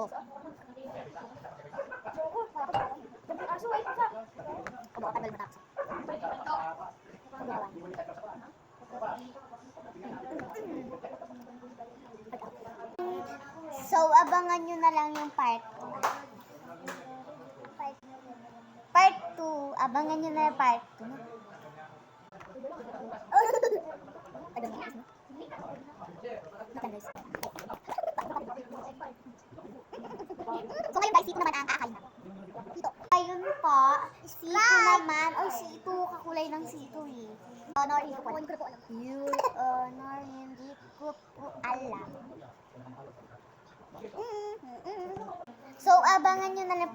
Oo. So, abangan nyo na lang yung part 2. Part 2. Abangan nyo na yung part 2. So ngayon guys, sito naman ang aakain na. Sito. Ayun po, sito naman. Ay, sito. Kakulay ng sito eh. Honor, hindi ko po alam. Your honor, hindi ko po alam. So, abangan nyo na lang